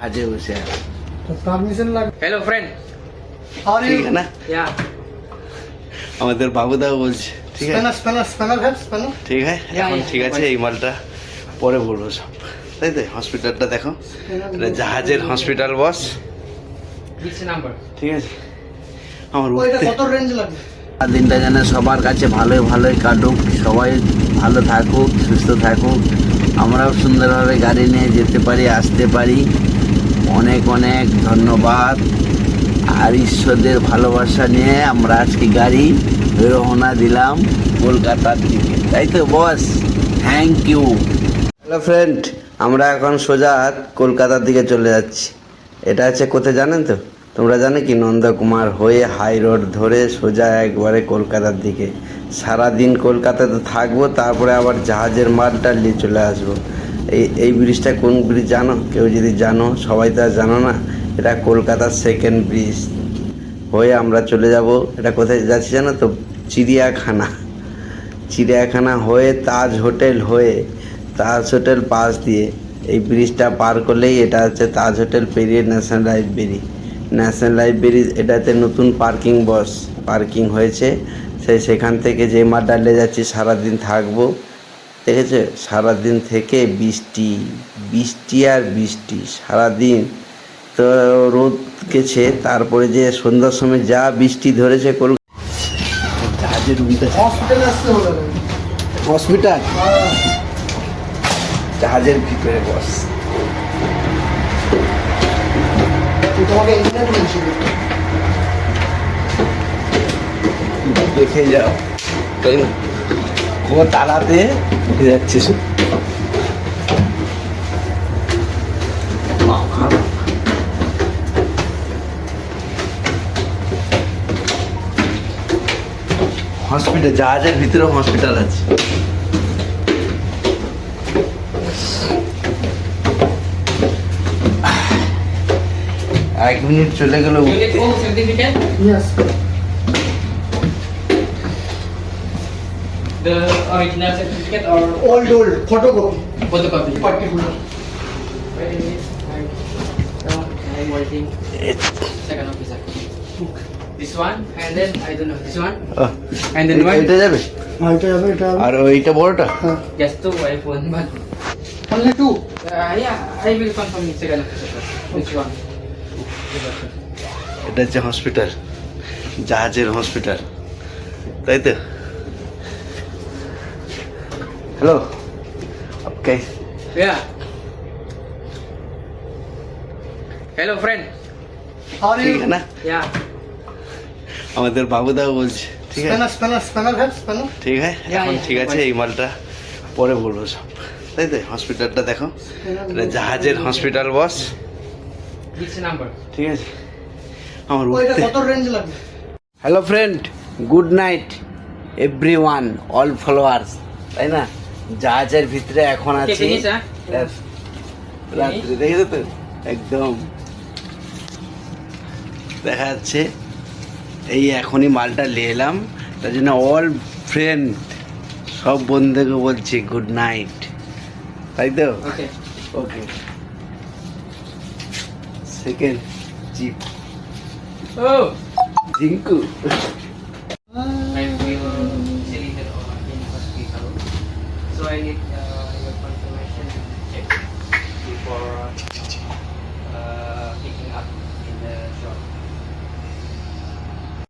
आज उसे तो परमिशन लग। हेलो फ्रेंड, और ठीक है ना या আমাদের বাবুদাও বলছে ঠিক আছে स्पेनर स्पेनर है स्पेनर। ঠিক আছে Yeah, এখন yeah, ঠিক আছে এই মালটা পরে বলবো সব তাই তো হসপিটালটা দেখো এটা জাহাজের হসপিটাল বস which number? ঠিক আছে আমার ওইটা উঠতে কত রেঞ্জ লাগবে? আর দিনটা যেন সবার কাছে ভালোই ভালোই কাটুক, সবাই ভালো থাকুক, সুস্থ থাকুক, আমরাও সুন্দরভাবে গাড়ি নিয়ে যেতে পারি, আসতে পারি। অনেক অনেক ধন্যবাদ। আর ঈশ্বরের ভালোবাসা নিয়ে আমরা আজকে গাড়ি রওনা দিলাম কলকাতার দিকে, তাই তো boss? Thank you. Hello friend, আমরা এখন সোজা কলকাতার দিকে চলে যাচ্ছি। এটা হচ্ছে কোথায় জানেন তো? তোমরা জানো কি? নন্দকুমার হয়ে হাই রোড ধরে সোজা একবারে কলকাতার দিকে। সারাদিন কলকাতাতে থাকবো, তারপরে আবার জাহাজের মালটা নিয়ে চলে আসবো। এই ব্রিজটা কোন ব্রিজ জানো? কেউ যদি জানো, সবাই তো আর জানো না। এটা কলকাতার সেকেন্ড ব্রিজ হয়ে আমরা চলে যাব। এটা কোথায় যাচ্ছি জানো তো? চিড়িয়াখানা। চিড়িয়াখানা হয়ে তাজ হোটেল হয়ে তাজ হোটেল পাশ দিয়ে এই ব্রিজটা পার করলেই এটা হচ্ছে তাজ হোটেল পেরিয়ে ন্যাশনাল লাইব্রেরি। ন্যাশনাল লাইব্রেরি এটাতে নতুন পার্কিং হয়েছে। সেখান থেকে যে মাড্ডালে যাচ্ছি সারাদিন থাকবো, দেখেছে? সারাদিন থেকে বৃষ্টি আর বৃষ্টি সারাদিন। তো রোদ গেছে, তারপরে যে সন্ধ্যার সময় যা বৃষ্টি ধরেছে জাহাজের রুমটা हॉस्पिटल আসতে হলো হসপিটাল জাহাজের ভিতরে বস। তোমাকে ইঞ্জিনিয়ার বলছিল দেখে যাও, তাই না? ও তালাতে উঠে যাচ্ছিস। হসপিটাল, জাহাজের ভিতরে হসপিটাল আছে। এক মিনিট চলে গেল। You get all certificate? Yes The original certificate or old photocopy photocopy? Particular Wait a minute. I'm waiting. Second officer. This one, and then I don't know this one, and then one. এটা যাবে हाँ এটা যাবে এটা যাবে আর ওইটা বড়টা। हाँ Just two iPhone, but only two yeah, I will confirm in second officer first. Which one? এটা হচ্ছে হসপিটাল, জাহাজের হসপিটাল, তাই তো? হ্যালো, ওকে। Yeah. Hello friend. और ঠিক আছে না Yeah. আমাদের বাবুদাও বলছে ঠিক আছে स्पेनर है स्पेनर। ঠিক আছে এখন ঠিক আছে এই মালটা পরে বলবো সব, তাই তো? হসপিটালটা দেখো এটা জাহাজের হসপিটাল বস। Which number? ঠিক আছে আমার ওইটা উঠতে। কত রেঞ্জ লাগবে? Hello friend, good night everyone, all followers, তাই না? জাহাজের ভিতরে এখন Okay, আছে finish, huh? রাত্রি, দেখেছো তো? একদম দেখা যাচ্ছে। এই এখনই মালটা নিয়ে এলাম, তার জন্য অল ফ্রেন্ড সব বন্ধুকে বলছি গুড নাইট, তাই তো? Okay. ওকে। সেকেন্ড জিপ Oh. জিঙ্কু